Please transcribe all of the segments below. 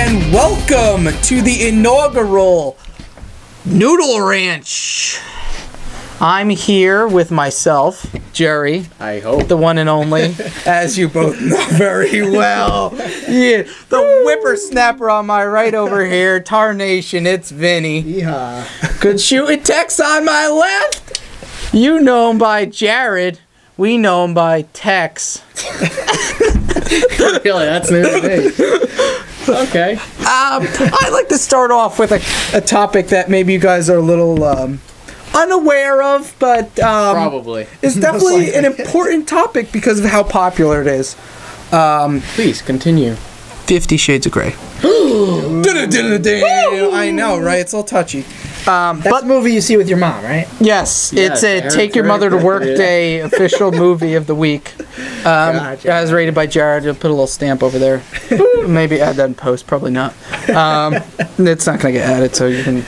and welcome to the inaugural Noodle Ranch. I'm here with myself, Jerry. I hope. The one and only, as you both know very well. Yeah, the whippersnapper on my right over here, Tarnation, it's Vinny. Yeehaw. Good shooting Tex on my left. You know him by Jarrid. We know him by Tex. Really, that's new to me. Okay. I'd like to start off with a topic that maybe you guys are a little unaware of, but Probably. it's definitely an important topic because of how popular it is. Please continue. 50 Shades of Grey. I know, right? It's all touchy. That's a movie you see with your mom, right? Yes, Yes, it's a Aaron's Take Your very Mother to good, Work yeah. Day official movie of the week. Gotcha. As rated by Jarrid. You'll put a little stamp over there. Maybe add that in post. Probably not. It's not going to get added, so you can...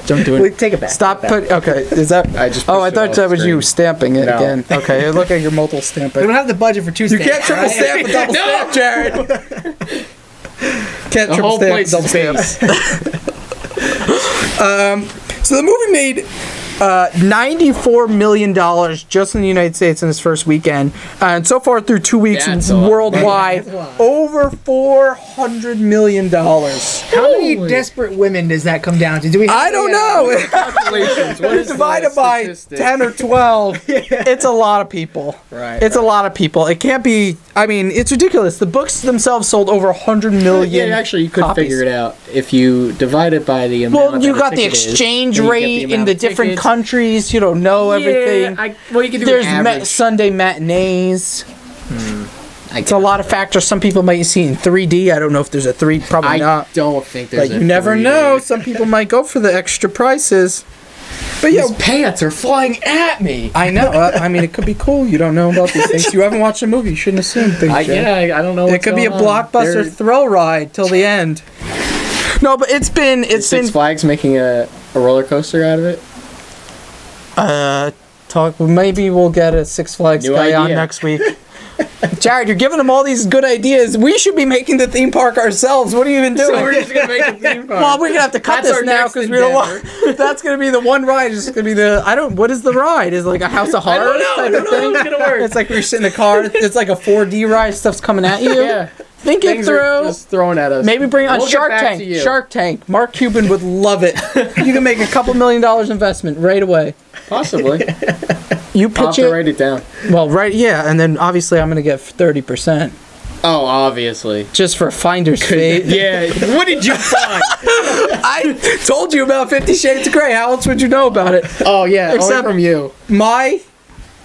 Don't do it. Wait, take it back. Stop put. Okay, is that? I just Oh, I pushed it thought off that was screen. you stamping it No. again. Okay, look like you're multiple We stamping. don't have the budget for two You stamps. can't triple right? stamp a double stamp, Jarrid. Can't The triple whole stamp plate's double stamp. space. So the movie made $94 million just in the United States in its first weekend, and so far through 2 weeks That's a lot. worldwide, That's a lot. over $400 million. How many desperate women does that come down to? Do we? Have I don't know. Calculations. What is Divided the by statistic? 10 or 12, it's a lot of people. Right. It's a lot of people. It can't be. I mean, it's ridiculous. The books themselves sold over 100 million. Yeah, actually, you could copies. figure it out if you divide it by the amount. Well, you that got the ticket is, exchange then you get rate in amount the of different tickets. countries. You don't know everything. Yeah, well, you can do There's an average. Sunday matinees. I It's a lot of factors. Some people might see in 3D. I don't know if there's a 3. Probably I not. don't think there's. But you never know. Some people might go for the extra prices. But yeah, These pants are flying at me. I know. I mean, it could be cool. You don't know about these things. You haven't watched a movie. You shouldn't assume things. Jay. I don't know. It could be a blockbuster thrill ride till the end. No, but it's been Six Flags making a roller coaster out of it. Maybe we'll get a Six Flags New guy on idea. next week. Jarrid, you're giving them all these good ideas. We should be making the theme park ourselves. What are you even doing? So we're just gonna make a theme park. Well, we're gonna have to cut That's this our now next because we don't want. That's gonna be the one ride. It's gonna be the. What is the ride? Is it like a House of Horrors I type don't of know thing? how it's gonna work. It's like we're sitting in a car. It's like a 4D ride. Stuff's coming at you. Yeah. Think it Things are through. just thrown at us. Maybe bring on We'll get Shark back Tank. to you. Shark Tank. Mark Cuban would love it. You can make a couple $1 million investment right away. Possibly. You I'll have pitch to it. write it down. Well, right, yeah, and then obviously I'm gonna get 30% Oh, obviously. just for finder's fee. Yeah. What did you find? I told you about 50 Shades of Grey. How else would you know about it? Oh yeah, Except- only from you.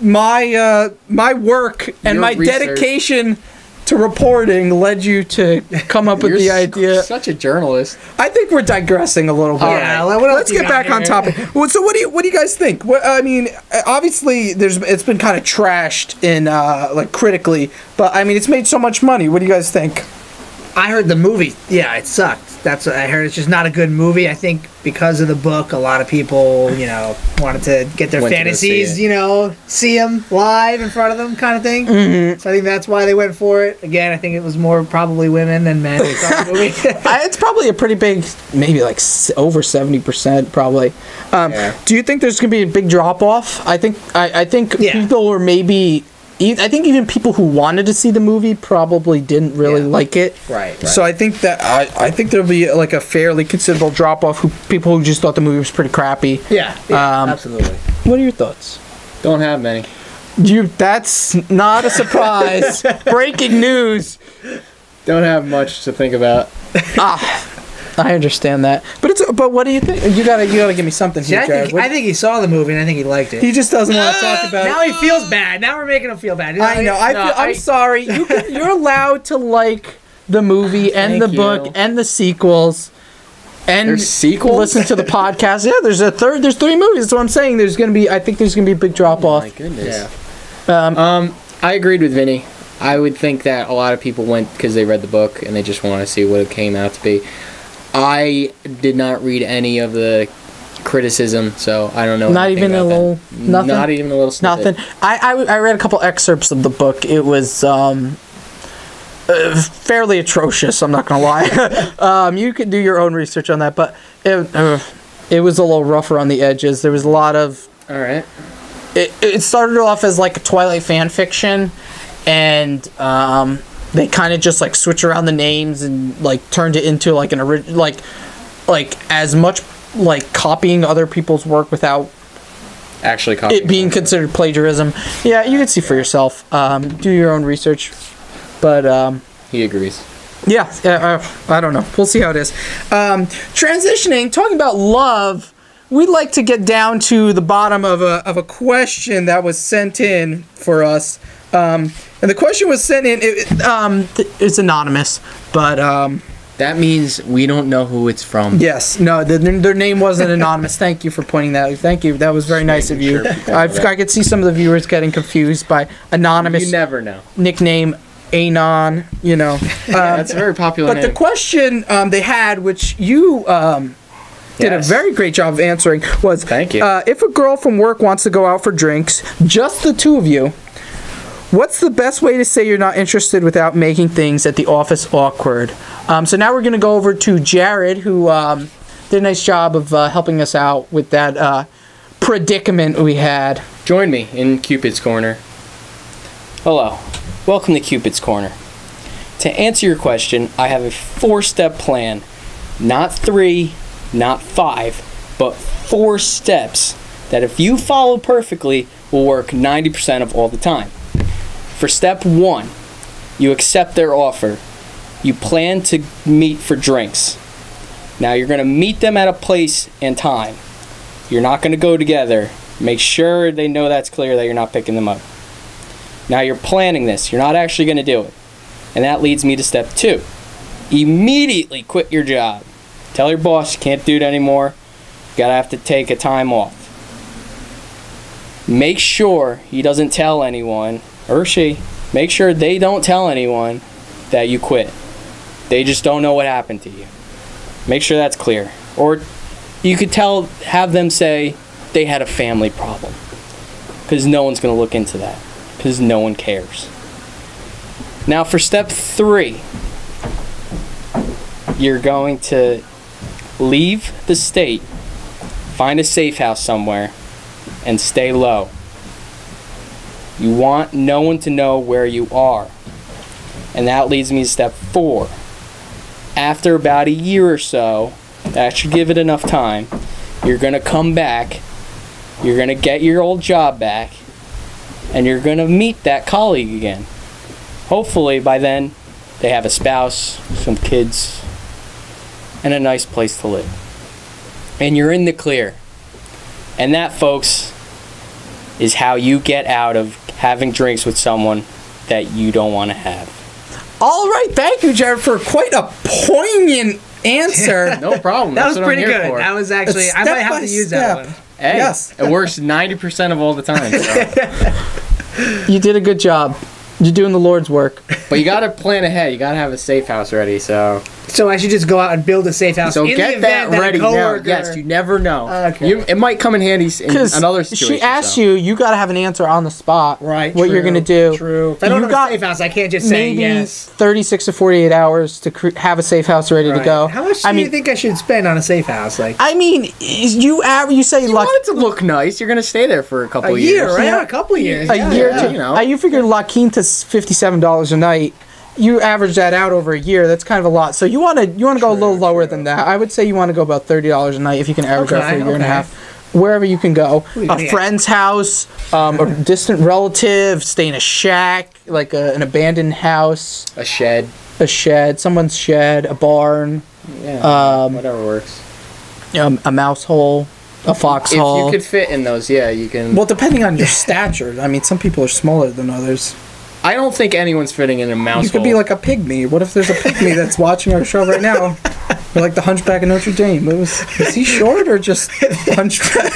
My work and Your my research. dedication to reporting led you to come up with the idea. Such a journalist. I think we're digressing a little bit. Yeah, what else Let's you get got back on here? topic. Well, so what do you guys think? I mean, obviously it's been kind of trashed in like critically, but I mean it's made so much money. What do you guys think? I heard the movie. Yeah, it sucked. That's what I heard. It's just not a good movie. I think because of the book, a lot of people, wanted to get their Went to go see fantasies, it. see them live in front of them, kind of thing. Mm-hmm. So I think that's why they went for it. Again, I think it was more probably women than men who saw the movie. It's probably a pretty big, maybe like over 70% probably. Yeah. Do you think there's gonna be a big drop off? I think Yeah. people were maybe. I think even people who wanted to see the movie probably didn't really Yeah. like it. Right. So I think that I think there'll be like a fairly considerable drop off. People who just thought the movie was pretty crappy. Yeah, absolutely. What are your thoughts? Don't have many. That's not a surprise. Breaking news. Don't have much to think about. I understand that, but what do you think? You gotta give me something See, here, I Jarrid. think he saw the movie and I think he liked it. He just doesn't want to talk about Now it. he feels bad. Now we're making him feel bad. I know. I'm sorry. You're allowed to like the movie and the Thank book you. and the sequels. And There's sequels? listen to the podcast. Yeah, there's 3 movies. That's what I'm saying. I think there's gonna be a big drop Oh off. my goodness. Yeah. I agreed with Vinny. I would think that a lot of people went because they read the book and they just want to see what it came out to be. I did not read any of the criticism, so I don't know. Not anything even a about little. that. Nothing. Not even a little snippet. Nothing. I read a couple excerpts of the book. It was fairly atrocious. I'm not gonna lie. You could do your own research on that, but it was a little rougher on the edges. There was a lot of. All right. It started off as like a Twilight fan fiction, and they kind of just like switch around the names and like turned it into like an original, like as much like copying other people's work without actually copying it being considered plagiarism. Yeah, you can see for yourself. Do your own research, but he agrees. Yeah, I don't know. We'll see how it is. Transitioning, talking about love. We'd like to get down to the bottom of a question that was sent in for us. And the question was sent in, it's anonymous, but... that means we don't know who it's from. Yes, no, their name wasn't anonymous. Thank you for pointing that out. Thank you. That was very nice of you. I could see some of the viewers getting confused by anonymous... You never know. Nickname, Anon, you know. That's a very popular name. But the question they had, which you... did a very great job of answering, was thank you. If a girl from work wants to go out for drinks, just the two of you, what's the best way to say you're not interested without making things at the office awkward? So now we're going to go over to Jarrid, who did a nice job of helping us out with that predicament we had. Join me in Cupid's Corner. Hello. Welcome to Cupid's Corner. To answer your question, I have a 4-step plan. Not 3, not 5, but 4 steps that if you follow perfectly will work 90% of all the time. For step 1, you accept their offer. You plan to meet for drinks. Now you're going to meet them at a place and time. You're not going to go together. Make sure they know that's clear, that you're not picking them up. Now you're planning this. You're not actually going to do it. And that leads me to step 2. Immediately quit your job. Tell your boss you can't do it anymore. You gotta have to take a time off. Make sure he doesn't tell anyone, or she, make sure they don't tell anyone that you quit. They just don't know what happened to you. Make sure that's clear. Or you could have them say they had a family problem. Because no one's gonna look into that. Because no one cares. Now for step 3, you're going to leave the state, find a safe house somewhere, and stay low. You want no one to know where you are. And that leads me to step 4. After about a year or so, that should give it enough time, you're going to come back, you're going to get your old job back, and you're going to meet that colleague again. Hopefully by then, they have a spouse, some kids, and a nice place to live. And you're in the clear. And that, folks, is how you get out of having drinks with someone that you don't want to have. All right, thank you, Jarrid, for quite a poignant answer. No problem. That That's was pretty good. For. That was actually, I might have to use that one. Hey, yes. It works 90% of all the time. So. You did a good job. You're doing the Lord's work. But you got to plan ahead. You got to have a safe house ready. So I should just go out and build a safe house. So in get the that event ready that now. Yes, you never know. Okay. It might come in handy in another situation. She asked you. You got to have an answer on the spot. Right. What you're gonna do? True. If I don't have a safe house, I can't just say maybe yes. 36 to 48 hours to have a safe house ready to go. How much do you think I should spend on a safe house? Like, I mean, you say you want it to look nice. You're gonna stay there for a couple of years. Year, right? Yeah. A couple of years. A year. Yeah, you know. You figure La Quinta's $57 a night. You average that out over a year. That's kind of a lot. So you want to go a little lower than that. I would say you want to go about $30 a night if you can average out for a year and a half. Wherever you can go, a friend's house, a distant relative, stay in a shack, like an abandoned house, a shed, someone's shed, a barn, whatever works. A mouse hole, a foxhole. If you could fit in those, yeah, you can. Well, depending on your stature. I mean, some people are smaller than others. I don't think anyone's fitting in a mouse hole. You could be like a pygmy. What if there's a pygmy that's watching our show right now? You're like the Hunchback of Notre Dame. Is he short or just Hunchback?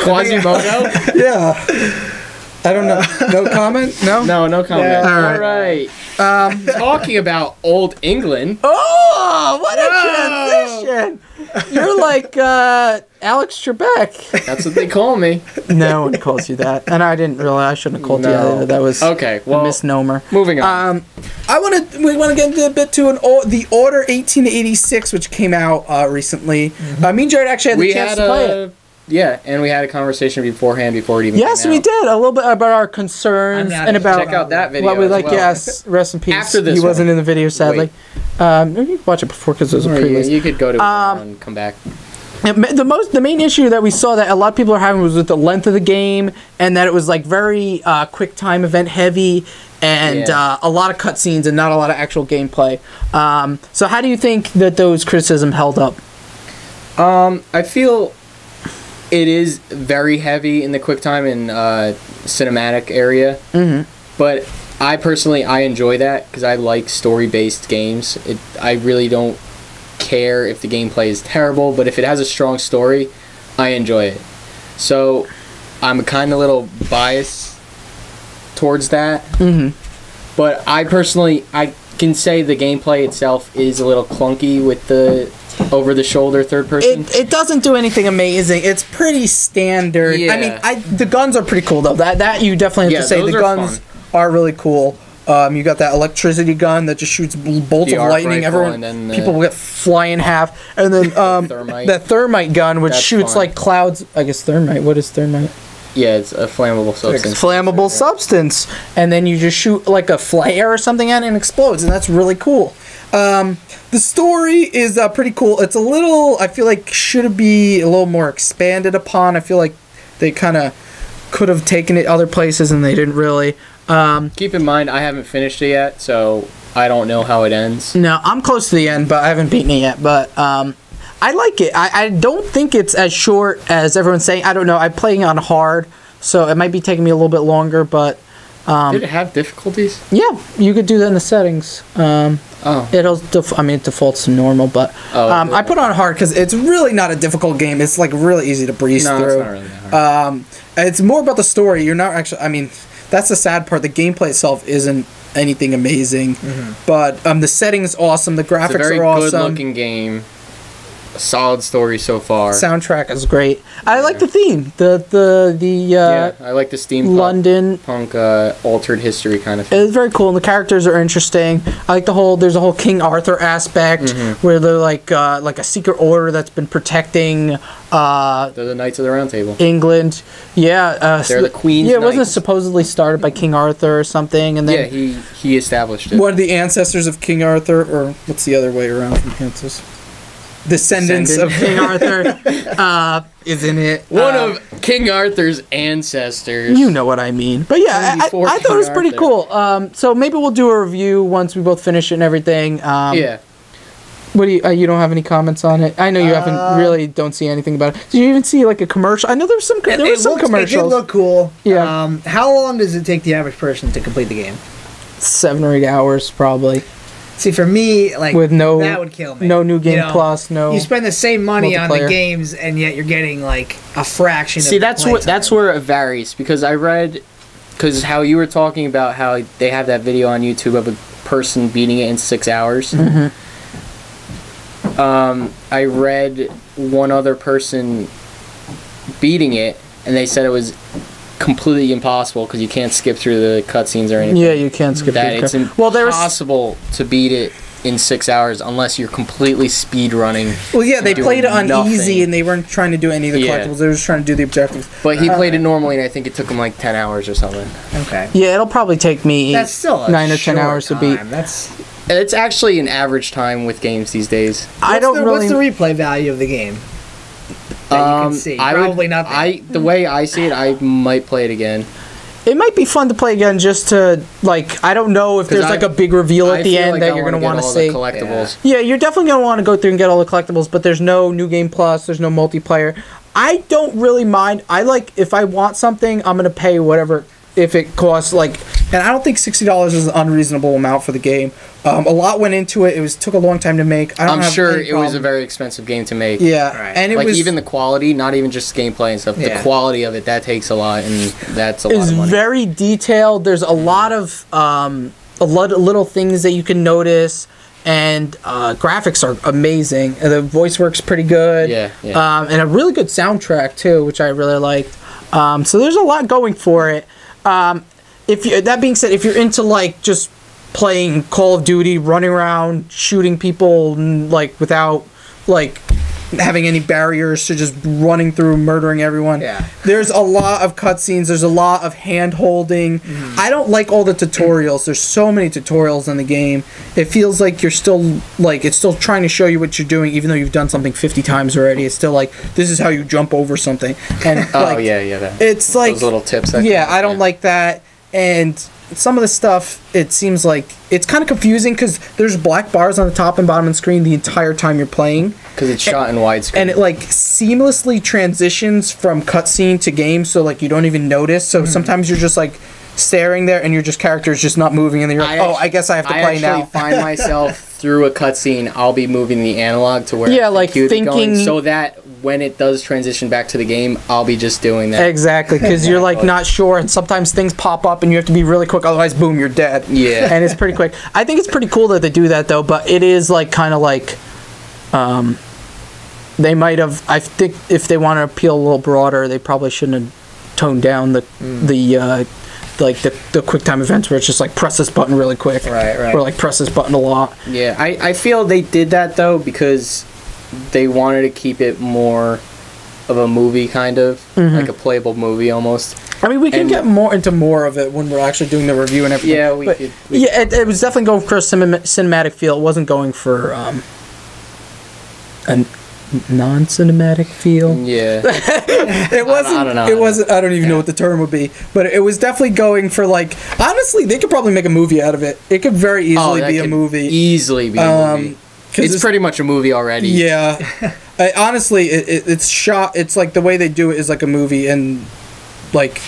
Quasimodo? Yeah. I don't know. No comment? No? No comment. Yeah. All right. Talking about old England. Oh, what a transition! You're like Alex Trebek. That's what they call me. No one calls you that, and I didn't realize I shouldn't have called you that either. That was okay. Well, a misnomer. Moving on. We want to get into a bit to the Order 1886, which came out recently. Me and Jarrid actually had the chance to play it. Yeah, and we had a conversation beforehand before it even came out. We did a little bit about our concerns and about check out that video. What we like. Well. Yes, rest in peace. After this, he wasn't in the video, sadly. Maybe you can watch it before because it was a pre-release. You could go to it and come back. The main issue that we saw that a lot of people are having was with the length of the game, and that it was like very quick time event heavy, and a lot of cutscenes and not a lot of actual gameplay. So how do you think that those criticisms held up? I feel it is very heavy in the quick time and cinematic area, but I personally enjoy that because I like story-based games. I really don't care if the gameplay is terrible, but if it has a strong story, I enjoy it. So I'm kind of a little biased towards that. But I can say the gameplay itself is a little clunky with the over-the-shoulder third person. It doesn't do anything amazing. It's pretty standard. Yeah. I mean, the guns are pretty cool though. That you definitely have to say. The guns are really cool. You got that electricity gun that just shoots bolts of lightning. People will get fly in half, and then that thermite gun, which shoots like clouds. I guess thermite. What is thermite? Yeah, it's a flammable substance. Flammable substance, and then you just shoot like a flare or something at it and it explodes, and that's really cool. The story is pretty cool. It's a little, I feel like, should be a little more expanded upon. I feel like they kind of could have taken it other places, and they didn't really. Keep in mind, I haven't finished it yet, so I don't know how it ends. No, I'm close to the end, but I haven't beaten it yet. But I like it. I don't think it's as short as everyone's saying. I don't know. I'm playing it on hard, so it might be taking me a little bit longer. But did it have difficulties? Yeah, you could do that in the settings. It defaults to normal, but I put on hard because it's really not a difficult game. It's like really easy to breeze through. It's not really that hard. It's more about the story. You're not actually. I mean, that's the sad part. The gameplay itself isn't anything amazing, but the setting is awesome. The graphics are awesome. It's a very good-looking game. A solid story so far. Soundtrack is great. I like the theme. I like the steampunk London altered history kind of thing. It's very cool, and the characters are interesting. I like there's a whole King Arthur aspect where they're like a secret order that's been protecting. They're the Knights of the Round Table. England, yeah. They're the Queen's Yeah, wasn't it supposedly started by King Arthur or something? And then he established it. One of the ancestors of King Arthur, or what's the other way around from ancestors? Descendants of King Arthur is in it. One of King Arthur's ancestors. You know what I mean. But yeah, I thought it was pretty cool. So maybe we'll do a review once we both finish it and everything. Yeah. What do you don't have any comments on it? I know you don't see anything about it. Did you even see like a commercial? I know there was some commercials. It did look cool. Yeah. How long does it take the average person to complete the game? 7 or 8 hours probably. See, for me, like with that would kill me. No new game plus, no. You spend the same money on the games, and yet you're getting like a fraction. See, that's where it varies because I read, because how you were talking about how they have that video on YouTube of a person beating it in 6 hours. I read one other person beating it, and they said it was completely impossible because you can't skip through the cutscenes or anything. Yeah, you can't skip through. It's impossible to beat it in 6 hours unless you're completely speed running. Well, yeah, they played it on easy and they weren't trying to do any of the collectibles. They were just trying to do the objectives. But he played it normally, and I think it took him like 10 hours or something. Okay. Yeah, it'll probably take me that's still 9 or 10 hours to beat. It's actually an average time with games these days. What's the replay value of the game? That you can see. Probably not. The way I see it, I might play it again. It might be fun to play again just to, like, I don't know if there's like a big reveal at the end that you're going to want to see. Collectibles. Yeah, you're definitely going to want to go through and get all the collectibles, but there's no new game plus, there's no multiplayer. I don't really mind. If I want something, I'm going to pay whatever, if it costs, like, And I don't think $60 is an unreasonable amount for the game. A lot went into it. Took a long time to make. I'm sure it was a very expensive game to make. Yeah, right. and it was even the quality, not even just gameplay and stuff. Yeah. The quality of it, that takes a lot, and that's a lot of money. It's very detailed. There's a lot of little things that you can notice, and graphics are amazing. And the voice work's pretty good. Yeah. And a really good soundtrack too, which I really liked. So there's a lot going for it. That being said, if you're into like just playing Call of Duty, running around, shooting people, like without like having any barriers to just running through, murdering everyone. Yeah. There's a lot of cutscenes. There's a lot of hand holding. I don't like all the tutorials. There's so many tutorials in the game. It feels like you're still like it's still trying to show you what you're doing, even though you've done something 50 times already. It's still like this is how you jump over something. And that. It's like those little tips. I don't like that. And some of the stuff, it seems like it's kind of confusing because there's black bars on the top and bottom of the screen the entire time you're playing. Because it's shot in widescreen. And it like seamlessly transitions from cutscene to game, so like you don't even notice. So sometimes you're just like staring there and your character's just not moving, and then you're like, I guess I have to play now. I actually find myself through a cutscene, I'll be moving the analog to where like thinking going, so that when it does transition back to the game, I'll be just doing that. Exactly, because you're like not sure, and sometimes things pop up and you have to be really quick, otherwise boom, you're dead. Yeah. And it's pretty quick. I think it's pretty cool that they do that though, but it is like kind of like they might have, I think if they want to appeal a little broader, they probably shouldn't have toned down the quick time events where it's just like press this button really quick. Right. Or like press this button a lot. Yeah, I feel they did that though because they wanted to keep it more of a movie kind of, like a playable movie almost. I mean, we can get more of it when we're actually doing the review and everything. Yeah, it was definitely going for a cinematic feel. It wasn't going for a non-cinematic feel. Yeah. It wasn't. I don't know. It wasn't. I don't even know what the term would be, but it was definitely going for like. Honestly, they could probably make a movie out of it. It could very easily be a movie. Easily be a movie. It's pretty much a movie already. Yeah. Honestly, it's shot. It's like the way they do it is like a movie, and like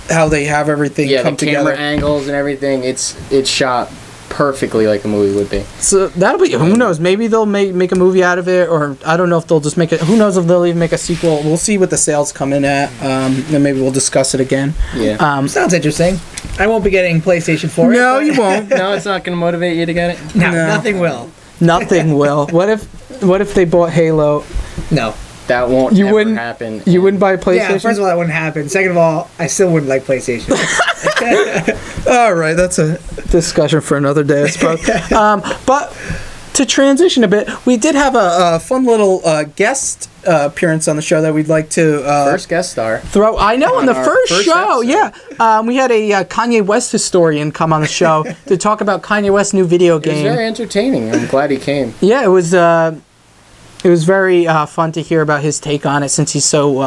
how they have everything come together. Yeah, the camera angles and everything. It's shot perfectly like a movie would be. So that'll be, who knows, maybe they'll make a movie out of it, or I don't know if they'll just make it, who knows if they'll even make a sequel. We'll see what the sales come in at, and maybe we'll discuss it again. Yeah. Sounds interesting. I won't be getting PlayStation 4. No, you won't. No, it's not going to motivate you to get it? No, nothing will. Nothing will. What if they bought Halo? No. That won't ever happen. You wouldn't buy a PlayStation? Yeah, first of all, that wouldn't happen. Second of all, I still wouldn't like PlayStation. All right, that's a discussion for another day, I suppose. But to transition a bit, we did have a fun little guest appearance on the show that we'd like to first guest star throw. I know, on the first show, episode. We had a Kanye West historian come on the show to talk about Kanye West's new video game. It was very entertaining. I'm glad he came. Yeah, it was. It was very fun to hear about his take on it, since he's so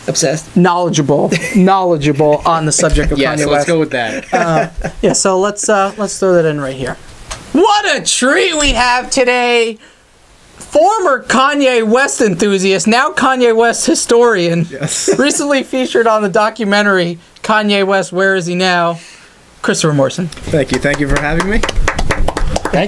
obsessed, knowledgeable on the subject of Kanye so West. Let's go with that. So let's throw that in right here. What a treat we have today! Former Kanye West enthusiast, now Kanye West historian, recently featured on the documentary Kanye West, Where Is He Now? Christopher Morrison. Thank you for having me.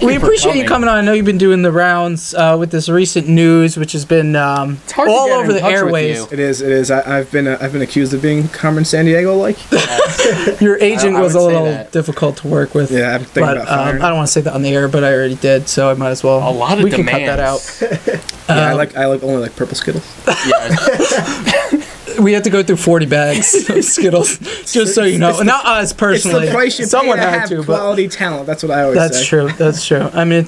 We appreciate you coming on. I know you've been doing the rounds with this recent news, which has been all over the airways. It is. I've been accused of being Carmen Sandiego like. Your agent was a little difficult to work with. Yeah, I'm thinking about firing. I don't want to say that on the air, but I already did, so I might as well. A lot of we demands. can cut that out. I only like purple Skittles. We had to go through 40 bags of Skittles, just so you know. Not us personally. It's the price you Someone pay to had have to, quality talent. That's what I always say. That's true. I mean,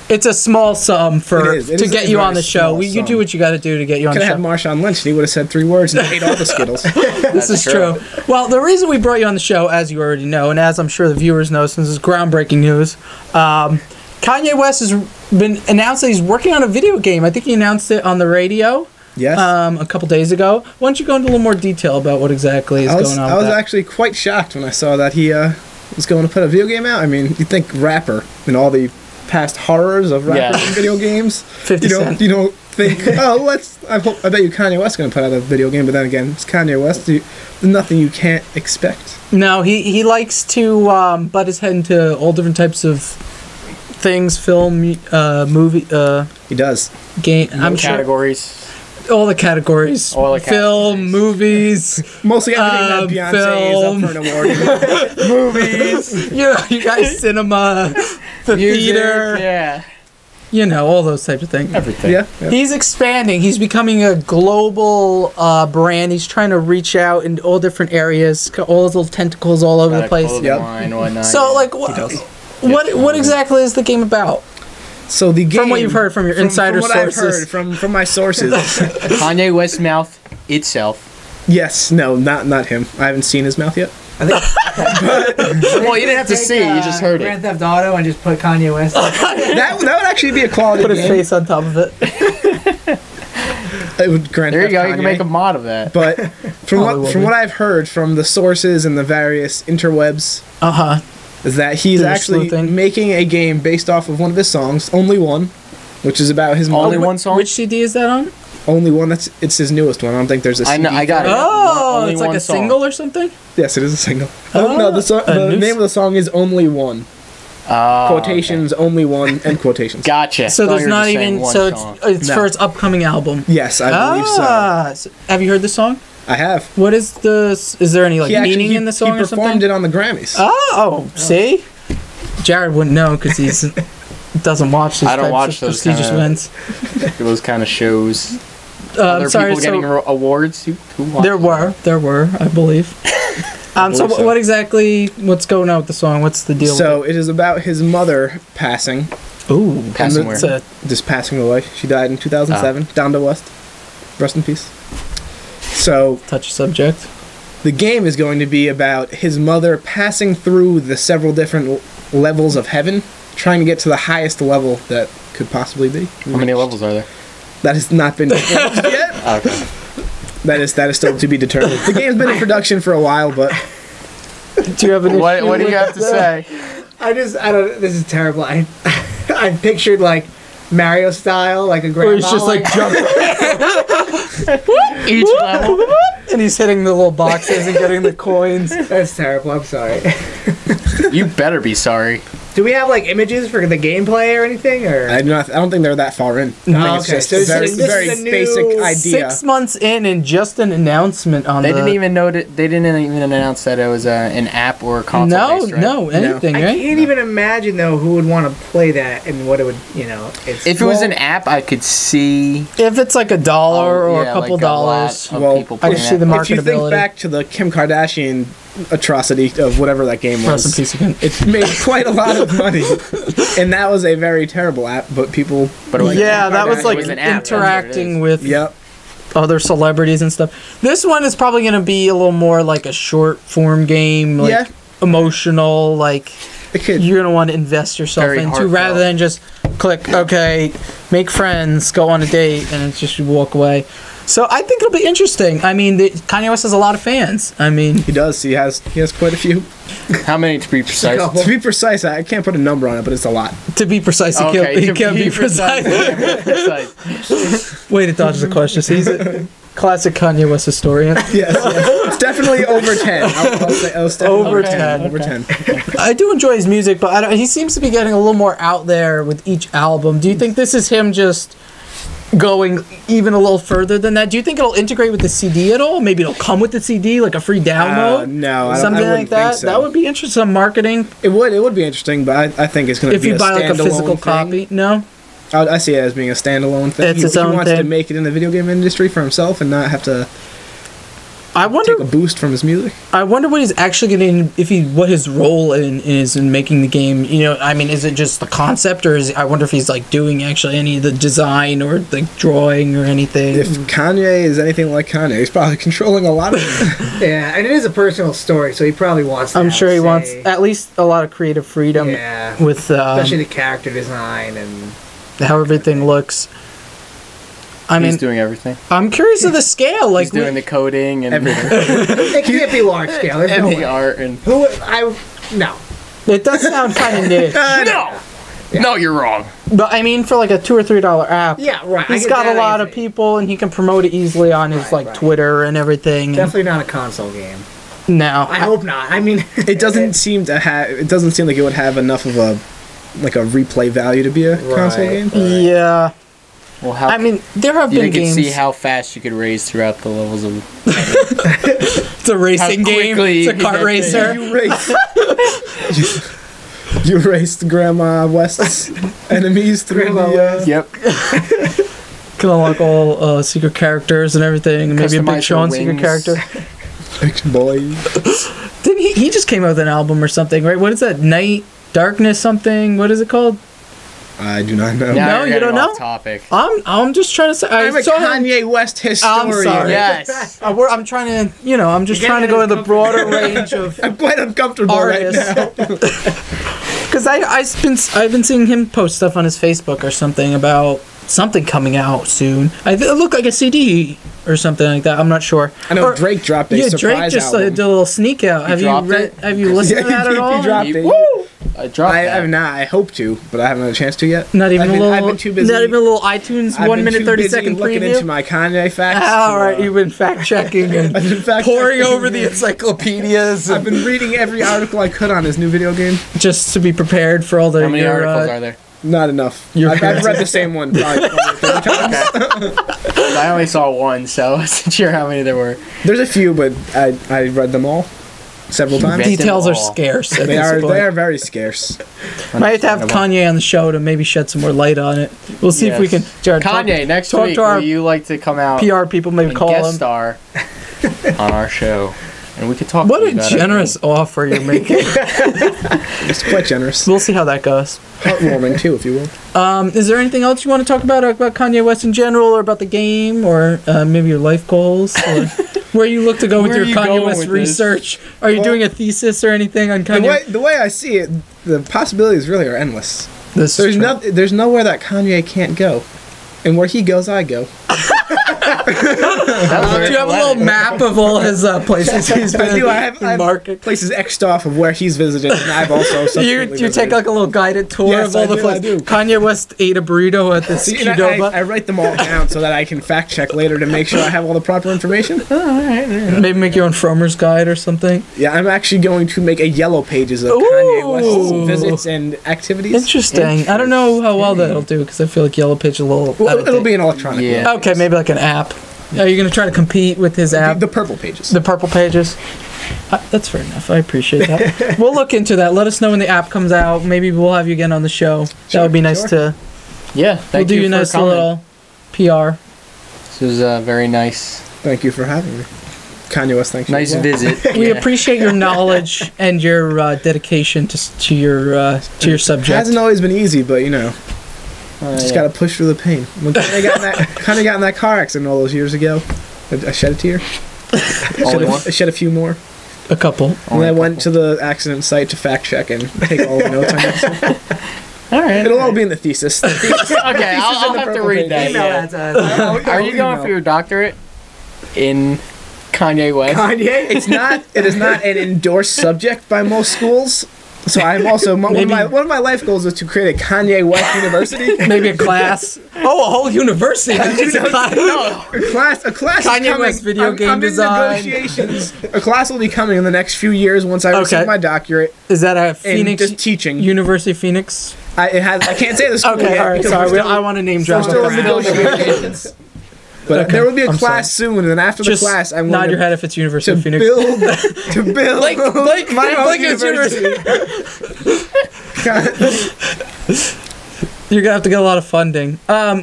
it's a small sum to get you on the show. You do what you got to do to get you on the show. Could have had Marshawn Lynch, and he would have said 3 words and ate all the Skittles. This is true. Well, the reason we brought you on the show, as you already know, and as I'm sure the viewers know, since it's groundbreaking news, Kanye West has been announced that he's working on a video game. I think he announced it on the radio. Yes. A couple days ago. Why don't you go into a little more detail about what exactly is going on? I was actually quite shocked when I saw that he was going to put a video game out. I mean, you think rapper and all the past horrors of rappers in video games. 50 Cent. You don't think, I bet you Kanye West's going to put out a video game, but then again, it's Kanye West. There's nothing you can't expect. No, he likes to butt his head into all different types of things, film, movie, He does. game. I'm sure Categories. all the categories. All the film, categories. movies. Mostly everything that Beyonce film. is up for an award. Movies. You guys, cinema, the theater. Yeah. You know, all those types of things. Everything. Yeah. He's expanding. He's becoming a global brand. He's trying to reach out in all different areas. Got all his little tentacles all over the place. Yep. Line, whatnot, So, yeah. like, what exactly is the game about? So the game, From what you've heard from your insider from what sources. I've heard from my sources. Kanye West's mouth itself. Yes, no, not him. I haven't seen his mouth yet. Well, you didn't have to see. You just heard Grand it. Theft Auto and just put Kanye West. That would actually be a quality Put his game. face on top of it. It would Grand There you Theft go. You can Kanye. make a mod of that. But from Probably will be. what I've heard from the sources and the various interwebs, Uh-huh. is that he's They're actually sleuthing. making a game based off of one of his songs, Only One, which is about his Only mother. one song. Which CD is that on? Only One. It's his newest one. I don't think there's a I CD. know. I got it. Oh, Only it's like one a song. single or something? Yes, it is a single. Oh, No, the a new name of the song is Only One. Oh, Quotations, Only One, end quotations. Gotcha. So Thought there's you were not just saying even, one so song. it's No. for its upcoming album. Yes, I believe so. Have you heard the song? I have. What is is there any like He actually- meaning in the song he or something? performed it on the Grammys. Oh, see? Jarrid wouldn't know because he's doesn't watch these I don't types watch of those prestigious kinda- events. Those kind of shows. I'm Other sorry, people getting so awards. Who watches there were, I believe. So believe so. what exactly? What's going on with the song? What's the deal? So it is about his mother passing, with it? Ooh, Passing it's where? just passing away. She died in 2007. Down to West. Rest in peace. So touchy subject. the game is going to be about his mother passing through the several different levels of heaven, trying to get to the highest level that could possibly be. How many levels are there? That has not been disclosed yet. Okay. That is still to be determined. The game's been in production for a while, but Do you have an What issue do you with have to that? say? I don't. This is terrible. I pictured like Mario style, like a grandma. Where he's just like jumping Each level. and he's hitting the little boxes and getting the coins. That's terrible. I'm sorry. You better be sorry. Do we have like images for the gameplay or anything? Or I don't think they're that far in. I think Oh, it's okay. just So a this very, is- this very is a new basic idea. 6 months in and just an announcement on They the. didn't even know that. They didn't even announce that it was an app or a console. No, based, right? no, anything, I right? can't even imagine though who would want to play that and what it would. It's If it was an app, I could see If it's like $1 or a couple like dollars. lot of Well, people I playing just see that. the If you think marketability. back to the Kim Kardashian atrocity of whatever that game Rest in was, peace again. it made quite a lot of money, and that was a very terrible app. But people, But it was Yeah, an that app. was It like an app, that's what it interacting is. with yep, other celebrities and stuff. This one is probably going to be a little more like a short form game, like Yeah. emotional, like it could. you're going to want to invest yourself Very into heartfelt. rather than just click, okay, make friends, go on a date, and it's just you walk away. So I think it'll be interesting. I mean, Kanye West has a lot of fans. I mean, He does. He has quite a few. How many to be precise? couple. To be precise, I can't put a number on it, but it's a lot. to be precise, he can't be precise. precise. Way to dodge the question. He's a classic Kanye West historian. Yes, it's definitely over 10. I'll say Over Okay. 10. Over 10. I do enjoy his music, but he seems to be getting a little more out there with each album. Do you think this is him just going even a little further than that? Do you think it'll integrate with the CD at all? Maybe it'll come with the CD, like a free download? No, I Something wouldn't like that? think so. That would be interesting. Some marketing. It would be interesting, but I think it's going to If be you a buy like a standalone physical thing. copy. No? I see it as being a standalone thing. It's its he own wants to thing. make it in the video game industry for himself and not have to I wonder. take a boost from his music. I wonder what he's actually getting. What his role is in making the game. You know, I mean, is it just the concept, or I wonder if he's like doing actually any of the design or the drawing or anything. If Kanye is anything like Kanye, he's probably controlling a lot of it. Yeah, and it is a personal story, so he probably wants. To I'm have sure he say- wants at least a lot of creative freedom Yeah, with especially the character design and. how everything looks. I He's mean, doing everything. I'm curious of the scale. Like, He's doing the coding and Everything. It can't be large scale. There's and no the way. art and. No. it does sound kind of niche, No, no, you're wrong. but I mean, for like a $2 or $3 app, Yeah, right. I he's get got that, a lot I of see. people, and he can promote it easily on his Right, like right. Twitter and everything. and- Definitely not a console game. No. I hope not. I mean, It doesn't seem to have. It doesn't seem like it would have enough of a replay value to be a console game. Yeah. Well, how I mean, there have you been could games. see how fast you could race throughout the levels of. It's a racing how game. quickly It's a you kart get racer. You raced. You raced Grandma West's enemies through the. Yep. Can unlock all secret characters and everything. And maybe a Customize Big your Sean secret wings. character. Big boy. Didn't he just came out with an album or something, right? What is that? Night Darkness something? What is it called? I do not know. Now No, you're you getting don't off know? Topic. I'm just trying to say. I'm a Kanye West historian. I'm sorry. Yes. I'm trying to, I'm just You're trying to getting go to the broader range of I'm quite uncomfortable artists. right now. Because I've been seeing him post stuff on his Facebook or something about something coming out soon. It looked like a CD or something like that. I'm not sure. I know Or- Drake dropped a Yeah, surprise Drake just album. did a little sneak out. Have you dropped read? it? Have you listened to that at all? He dropped it. Woo! I dropped I that. have not. I hope to, but I haven't had a chance to yet. Not even I've a been- little. I've been too busy. Not even a little iTunes I've 1 been minute too 30 busy second looking preview. into my Kanye facts. All right, you've been fact checking and I've been fact poring checking. over the encyclopedias I've been reading every article I could on his new video game. just to be prepared for all the. How many your, articles are there? Not enough. Your I've parents- read the same one probably 20 or 30 times. I only saw one, so I wasn't sure how many there were. There's a few, but I read them all several times. read them Details are all. scarce. At They this are point. very scarce. Might have to have Kanye on the show to maybe shed some more light on it. We'll see if we can. Yes. Jared, Kanye, next talk week, to our would you like to come out PR people, maybe and call guest him. star on our show? And we could talk What to you a about it. generous offer you're making. It's quite generous. We'll see how that goes. Heartwarming too, if you will. Is there anything else you want to talk about Kanye West in general, or about the game, or maybe your life goals, or where you look to go with Where your are you Kanye going West with this? research? Are you Well, doing a thesis or anything on Kanye? The way I see it, the possibilities really are endless. This is true. There's nowhere that Kanye can't go, and where he goes, I go. Do you have a little map of all his places he's been I do. I have market? places X'd off of where he's visited, and I've also You subsequently take visited. like a little guided tour Yes, of all I the do, I places. do. Kanye West ate a burrito at this See, and Qdoba. I write them all down so that I can fact check later to make sure I have all the proper information. Maybe make your own Frommer's guide or something. Yeah, I'm actually going to make a yellow pages of Ooh. Kanye West's visits and activities. Interesting. I don't know how well that'll do because I feel like Yellow Page is a little. Well, out of it'll date. be an electronic. Yeah. one. Okay, maybe like an app. Are you going to try to compete with his app? The purple pages. The purple pages? That's fair enough. I appreciate that. We'll look into that. Let us know when the app comes out. Maybe we'll have you again on the show. That would be nice sure. to. Yeah, We'll thank do you you a for nice coming. little PR. This was very nice. Thank you for having me. Kanye West, thank you. Nice as well. visit. We Yeah. appreciate your knowledge and your dedication to your subject. It hasn't always been easy, but you know, just Yeah. gotta push through the pain. When Kanye got in that car accident all those years ago, I shed a tear. Only one? I shed a few more. A couple. And Only I a went to the accident site to fact check and take all the notes on it. All right. It'll all be in the thesis. The thesis Okay, in I'll the have to purple read that. pages. Yeah. that to us. Are you going for your doctorate in Kanye West? Kanye? It is not an endorsed subject by most schools. So I'm also one Maybe- of my life goals is to create a Kanye West university. Maybe a class. Oh, a whole university. Not just a class. No. A class is Kanye coming. West video I'm game design. in negotiations. A class will be coming in the next few years once I receive Okay. my doctorate Is that a in Phoenix just teaching. University of Phoenix? I can't say the school Okay, yet all right. because Sorry, we're still, I want to name we're drop. still in it. negotiations. But Okay, there will be a I'm class soon, and after the Just class, I'm nod going your head if it's University to of Phoenix. build Blake, my own Blake is university. You're gonna have to get a lot of funding.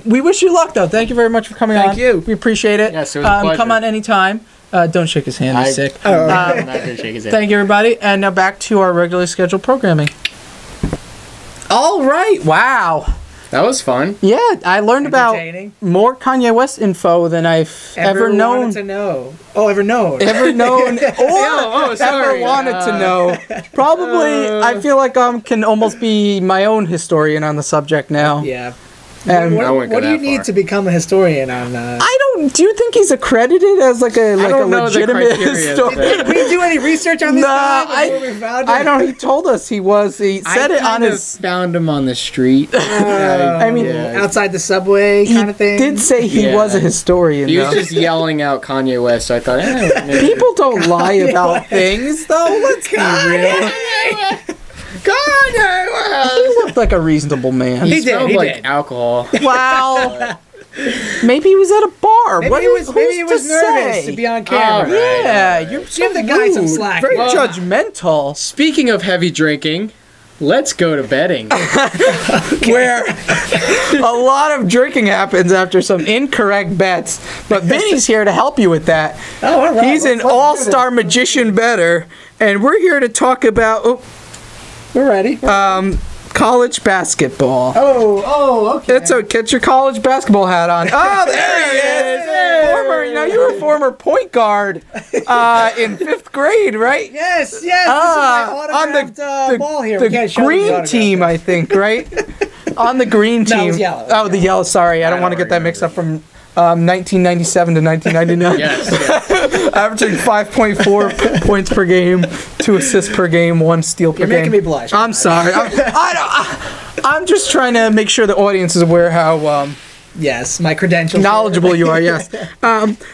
We wish you luck, though. Thank you very much for coming on. Thank you. We appreciate it. Yes, it was a pleasure. Come on anytime. Don't shake his hand. He's sick. Oh, I'm not gonna shake his hand. Thank you, everybody. And now back to our regularly scheduled programming. All right. Wow. That was fun. Yeah, I learned about Entertaining. more Kanye West info than I've ever known. wanted to know. Oh, ever known. Ever known or ever sorry. wanted to know. Probably, I feel like I can almost be my own historian on the subject now. Yeah. And What do you need to become a historian on? I don't. Do you think he's accredited as like a legitimate historian? Did we do any research on this guy before we found him? I don't. He told us he was. He said it on his. Found him on the street. I mean, outside the subway kind of thing. He did say he was a historian. He was just yelling out Kanye West. So I thought, people don't lie about things, though. Let's be real. Kanye West. He looked like a reasonable man. He smelled like alcohol. Wow. Maybe he was at a bar. Maybe he was nervous to be on camera. Yeah, you're give the guy some slack. Very judgmental. Speaking of heavy drinking, let's go to betting. Where a lot of drinking happens after some incorrect bets. But Vinny's here to help you with that. Oh, all right. He's an all-star magician bettor, and we're here to talk about. Oh, we're ready. College basketball. Oh, okay. It's okay. Get your college basketball hat on. Oh, there he is. Hey. You were a former point guard in 5th grade, right? Yes. This is my autographed ball here. The green team, I think, right? On the green team. No, it was yellow. Oh, the yellow. Sorry, I don't want to get that mixed up from 1997 to 1999. Yes. Averaging 5.4 points per game, 2 assists per game, 1 steal per game. You're making me blush. I'm sorry. I'm just trying to make sure the audience is aware how yes, my credentials. knowledgeable you are. Yes.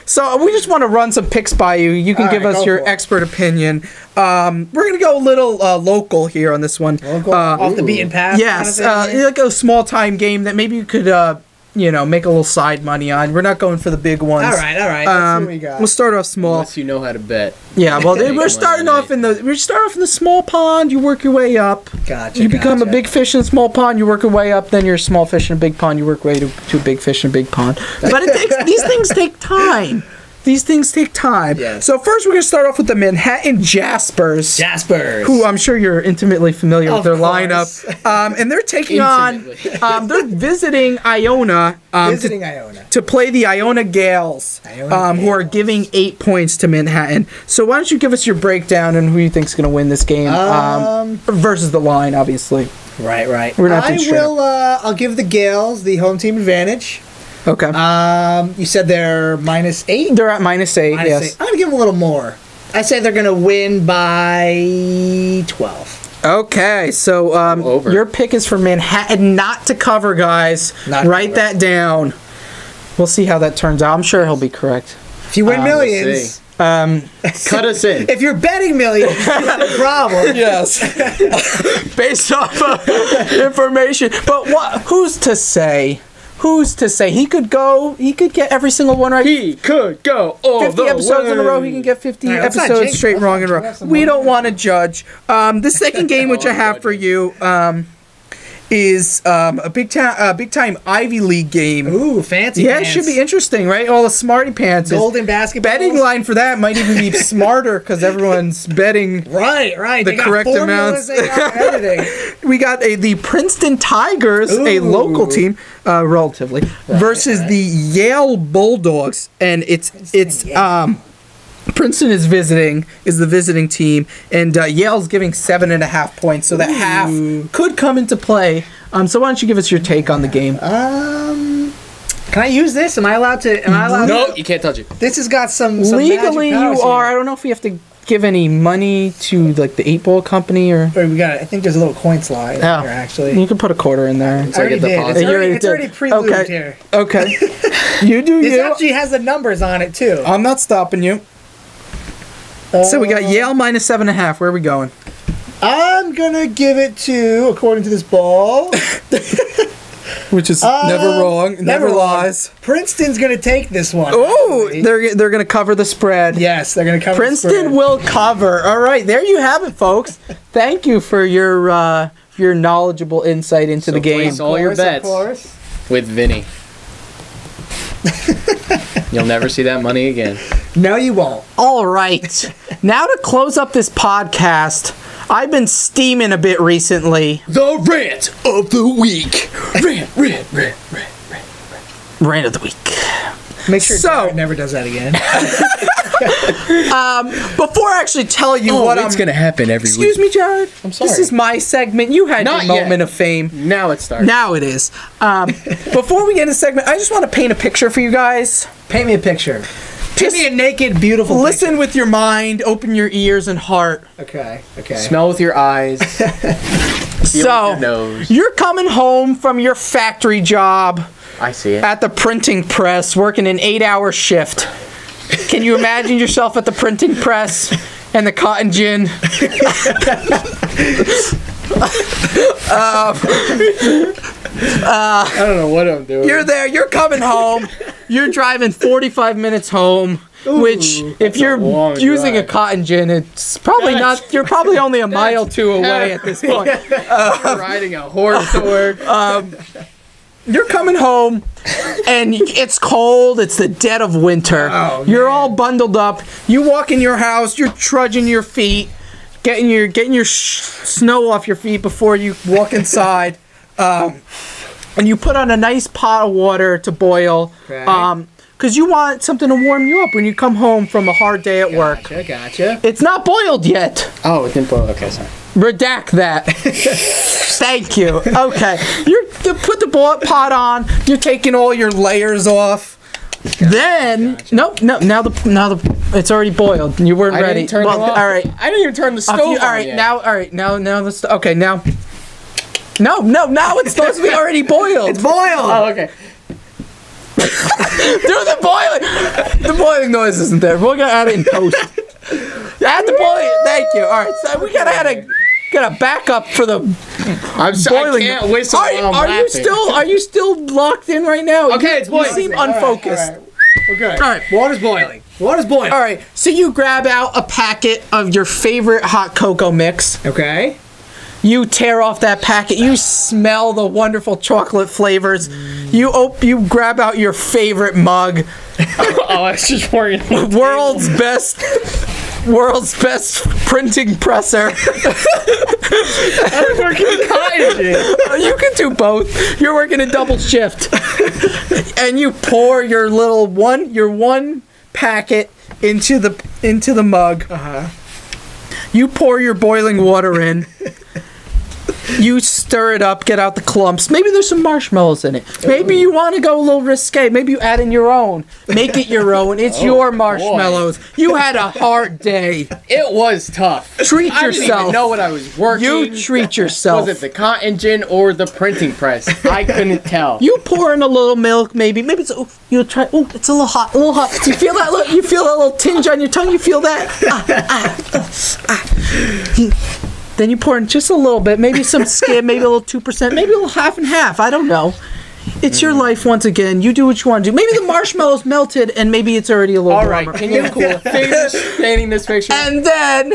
So we just want to run some picks by you. You can give us your expert opinion. We're gonna go a little local here on this one. Off the beaten path. Yes. Kind of like a small time game that maybe you could. Make a little side money on. We're not going for the big ones. All right. Let's see what we got. We'll start off small. Unless you know how to bet. Yeah, well, we're starting off in the small pond. You work your way up. Gotcha. You become a big fish in a small pond. You work your way up. Then you're a small fish in a big pond. You work your way to a big fish in a big pond. But these things take time. These things take time. Yes. So first we're going to start off with the Manhattan Jaspers. Who I'm sure you're intimately familiar with their lineup. And they're taking they're visiting Iona. To play the Iona Gales, who are giving 8 points to Manhattan. So why don't you give us your breakdown and who you think's going to win this game versus the line, obviously. Right. We're not I'll give the Gales the home team advantage. Okay. You said they're -8? They're at -8, yes. I'm going to give them a little more. I say they're going to win by 12. Okay, so your pick is for Manhattan not to cover, guys. Write that down. We'll see how that turns out. I'm sure he'll be correct. If you win millions... cut us in. If you're betting millions, you have a problem. Yes. Based off of information. But who's to say? Who's to say? He could get every single one right. He could go all 50 episodes in a row. He can get 50 episodes straight wrong in a row. We don't want to judge. The second game which I have for you is a big time Ivy League game. Ooh, fancy. Yeah, pants. It should be interesting, right? All the smarty pants. Golden basketball. Betting line for that might even be smarter because everyone's betting right. the correct amounts. We got the Princeton Tigers, a local team, relatively, versus the Yale Bulldogs, and it's Princeton is the visiting team, and Yale's giving 7.5 points, so that half could come into play. So why don't you give us your take on the game? Can I use this? Am I allowed to? No, you can't touch it. This has got some legally magic powers you are. here. I don't know if we have to give any money to like the 8 Ball company or. We got. I think there's a little coin slide here actually. You can put a quarter in there. I already did. It's already pre-lubed here. Okay. You do this actually has the numbers on it too. I'm not stopping you. So we got Yale -7.5. Where are we going? I'm gonna give it to, according to this ball, which is never wrong, never lies. Princeton's gonna take this one. Oh, they're gonna cover the spread. Yes, they're gonna cover. Princeton will cover. All right, there you have it, folks. Thank you for your knowledgeable insight into the game. Place all your bets with Vinny. You'll never see that money again. No, you won't. All right. Now to close up this podcast, I've been steaming a bit recently. The rant of the week. Rant Rant of the week. Make sure Jarrid never does that again. Before I actually tell you what it's gonna happen every week. Excuse me, Jarrid. I'm sorry. This is my segment. You had Not your yet. moment of fame. Now it starts. Now it is. Before we get into the segment, I just want to paint a picture for you guys. Paint me a picture. Paint me a naked, beautiful Listen with your mind, open your ears and heart. picture. Okay. Smell with your eyes. Feel with So, your nose. you're coming home from your factory job I see it. at the printing press, working an 8-hour shift. Can you imagine yourself at the printing press and the cotton gin? I don't know what I'm doing. You're there, you're coming home, you're driving 45 minutes home, which, if you're long using drive. a cotton gin, it's probably not, you're probably only a mile or two away at this point. You're riding a horse to work. You're coming home, and it's cold, it's the dead of winter. Oh, you're man. all bundled up, you walk in your house, you're trudging your feet, getting your snow off your feet before you walk inside. And you put on a nice pot of water to boil, Okay. because you want something to warm you up when you come home from a hard day at work. Gotcha. It's not boiled yet. Oh, it didn't boil. Okay, sorry. Redact that. Thank you. Okay, you put the pot on. You're taking all your layers off. Then nope. Now the it's already boiled. You weren't I ready. didn't turn it off. All right. I didn't even turn the stove on All right. yet. Now the okay now. No, now it's supposed to be already boiled. It's boiled. Oh, okay. Do the boiling. The boiling noise isn't there. We're gonna add it in post. Add the boiling. Thank you. All right, so we gotta add a backup for the I'm sorry. boiling. I can't whistle while I'm laughing. Are you still locked in right now? Okay, it's boiling. You seem All right, unfocused. Okay. All right. Water's boiling. All right. So you grab out a packet of your favorite hot cocoa mix. Okay. You tear off that packet. You smell the wonderful chocolate flavors. You grab out your favorite mug. Oh, I was just worrying. World's best printing presser. I was working cotton gin. You can do both. You're working a double shift. And you pour your one packet into the mug. Uh-huh. You pour your boiling water in. You stir it up, get out the clumps. Maybe there's some marshmallows in it. Maybe you want to go a little risque. Maybe you add in your own. Make it your own. It's your marshmallows. You had a hard day. It was tough. Treat I didn't yourself. even know what I was working. You treat yourself. Was it the cotton gin or the printing press? I couldn't tell. You pour in a little milk, maybe it's you'll try. Oh, it's a little hot. You feel that? You feel that little tinge on your tongue. You feel that? Then you pour in just a little bit, maybe some skim, maybe a little 2%, maybe a little half and half. I don't know. It's your life once again. You do what you want to do. Maybe the marshmallow's melted, and maybe it's already a little All right, warmer. can you finish painting this picture? And then,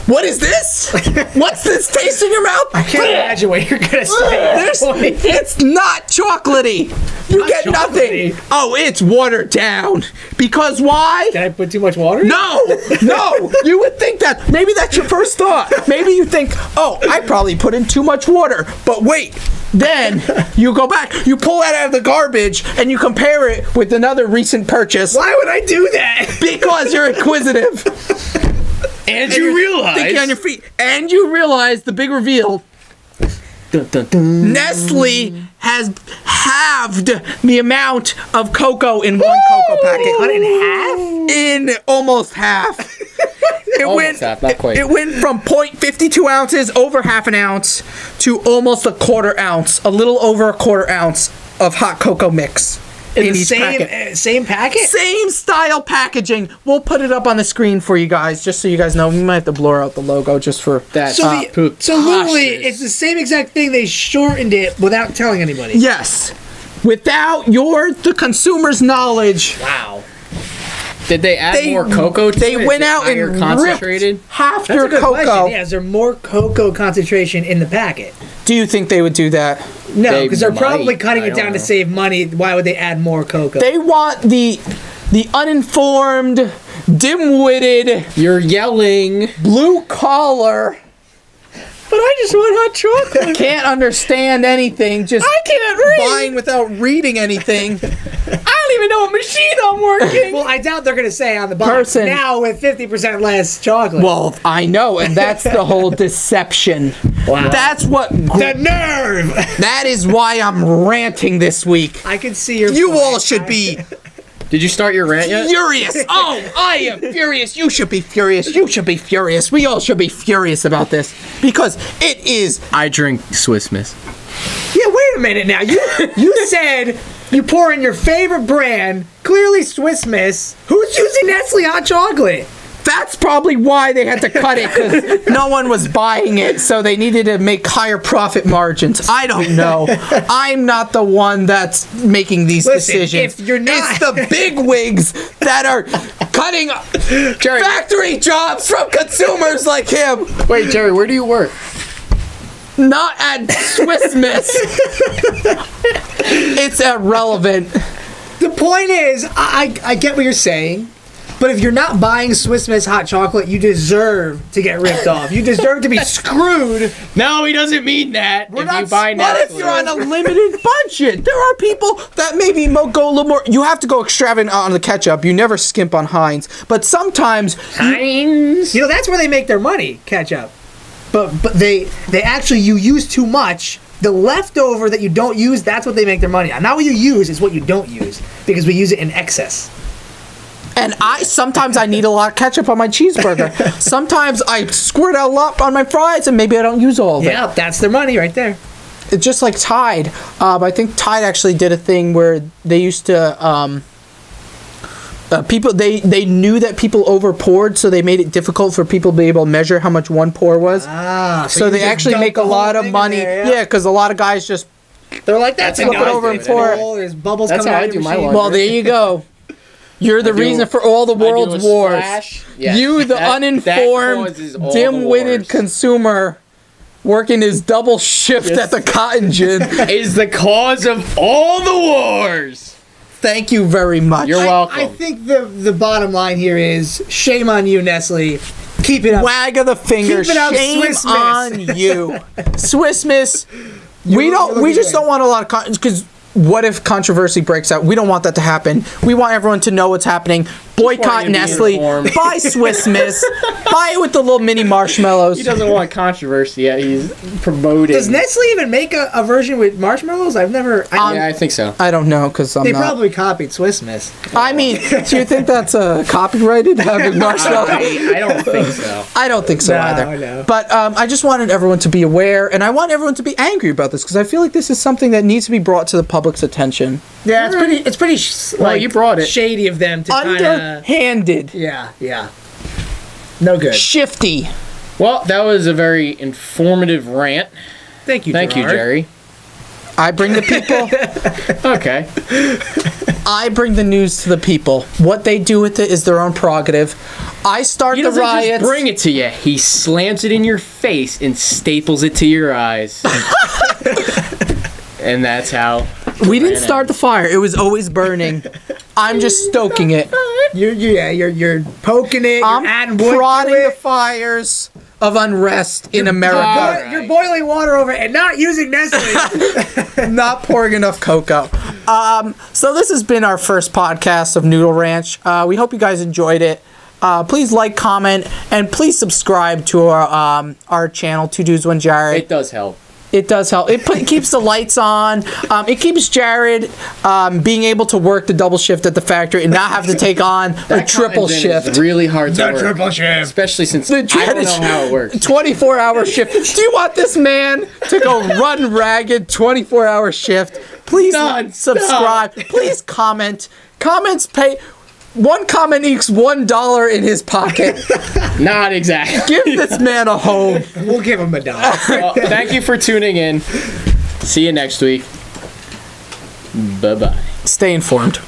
what is this? What's this taste in your mouth? I can't imagine what you're gonna say. It's not chocolatey. You get nothing. Oh, it's watered down. Because why? Did I put too much water? No. You would think that. Maybe that's your first thought. Maybe you think, oh, I probably put in too much water. But wait. Then you go back, you pull that out of the garbage, and you compare it with another recent purchase. Why would I do that? Because you're inquisitive. and you realize Thinking on your feet. And you realize the big reveal. Nestle has halved the amount of cocoa in one cocoa packet. Cut it in half? In almost half. Almost half, not quite. It went from 0.52 ounces, over half an ounce, to almost a quarter ounce, a little over a quarter ounce of hot cocoa mix. In the each packet. same packet? Same style packaging. We'll put it up on the screen for you guys, just so you guys know. We might have to blur out the logo just for that. So, literally, preposterous. it's the same exact thing. They shortened it without telling anybody. Yes. Without the consumer's knowledge. Wow. Did they add more cocoa to They it? went Is it out higher and concentrated? ripped half That's your a good cocoa. question. Yeah, is there more cocoa concentration in the packet? Do you think they would do that? No, They because they're probably might. cutting I it don't down to know. save money. Why would they add more cocoa? They want the uninformed, dim-witted, You're yelling. blue collar, but I just want hot chocolate. can't understand anything, just I can't read. buying without reading anything. I don't even know what machine I'm working. Well, I doubt they're gonna say on the box Person. now with 50% less chocolate. Well, I know, and that's the whole deception. Wow. That's what. The nerve! That is why I'm ranting this week. I can see your. You point. all should be Did you start your rant yet? furious. Oh, I am furious. You should be furious. You should be furious. We all should be furious about this because it is. I drink Swiss Miss. Yeah, wait a minute now. You said you pour in your favorite brand, clearly Swiss Miss. Who's using Nestle hot chocolate? That's probably why they had to cut it because no one was buying it, so they needed to make higher profit margins. I don't know. I'm not the one that's making these decisions. If you're not, it's the big wigs that are cutting factory jobs from consumers like him. Wait, Jerry, where do you work? Not at Swiss Miss. It's irrelevant. the point is, I get what you're saying. But if you're not buying Swiss Miss hot chocolate, you deserve to get ripped off. You deserve to be screwed. No, he doesn't mean that. We're If not you buy What if Nestle. you're on a limited budget? There are people that maybe go a little more. You have to go extravagant on the ketchup. You never skimp on Heinz. But sometimes Heinz. You know, that's where they make their money, ketchup. But they actually, you use too much. The leftover that you don't use, that's what they make their money on. Not what you use, is what you don't use. Because we use it in excess. And sometimes I need a lot of ketchup on my cheeseburger. Sometimes I squirt out a lot on my fries, and maybe I don't use all of it. Yeah, that's their money right there. It's just like Tide. I think Tide actually did a thing where they used to people they knew that people over poured, so they made it difficult for people to be able to measure how much one pour was. Ah, So they actually make a lot of money. Yeah, because a lot of guys just They're like, that's Flip it over and pour it. There's bubbles That's coming how out I of your do my machine. laundry. well, there you go. You're the I do- reason for all the I do a world's wars. splash. Yes. You, the That uninformed, causes all the dim-witted wars. consumer, working his double shift Yes. at the cotton gin. Is the cause of all the wars. Thank you very much. You're welcome. I think the bottom line here is shame on you, Nestle. Keep it up. Wag of the finger. Keep it up, Shame Swiss Miss. on you, Swiss Miss. We looking just good. don't want a lot of because. What if controversy breaks out? We don't want that to happen. We want everyone to know what's happening. Boycott want you to be Nestle. informed. Buy Swiss Miss. Buy it with the little mini marshmallows. He doesn't want controversy yet. He's promoting. Does Nestle even make a version with marshmallows? I've never. Yeah, I think so. I don't know because I'm they not. probably copied Swiss Miss. I mean, do you think that's copyrighted having marshmallows? I don't think so. I don't think so No, either. no. But I just wanted everyone to be aware, and I want everyone to be angry about this because I feel like this is something that needs to be brought to the public's attention. Yeah, it's pretty. Well, you brought it. Shady of them to kind of. Underhanded, Yeah. No good. shifty. Well, that was a very informative rant. Thank you. Thank you, Gerard. Jerry. I bring the people. Okay. I bring the news to the people. What they do with it is their own prerogative. I start He the doesn't riots. just bring it to you. He slams it in your face and staples it to your eyes. And that's how. We didn't start the fire. It was always burning. I'm just stoking it. You're poking it. I'm you're adding wood prodding to the it. fires of unrest in America. Alright. You're boiling water over it and not using Nestle. Not pouring enough cocoa. So this has been our first podcast of Noodle Ranch. We hope you guys enjoyed it. Please like, comment, and please subscribe to our channel, Two Dudes, One Jarrid. It does help. It does help. It keeps the lights on. It keeps Jarrid being able to work the double shift at the factory and not have to take on a triple Cotton gin shift. is really hard to work. Triple shift. Especially since The I don't know how it works. 24-hour shift. Do you want this man to go run ragged 24-hour shift? Please Non-stop. subscribe. Please comment. Comments pay. One comment equals $1 in his pocket. Not exactly. Give this man a home. We'll give him $1. Well, thank you for tuning in. See you next week. Bye-bye. Stay informed.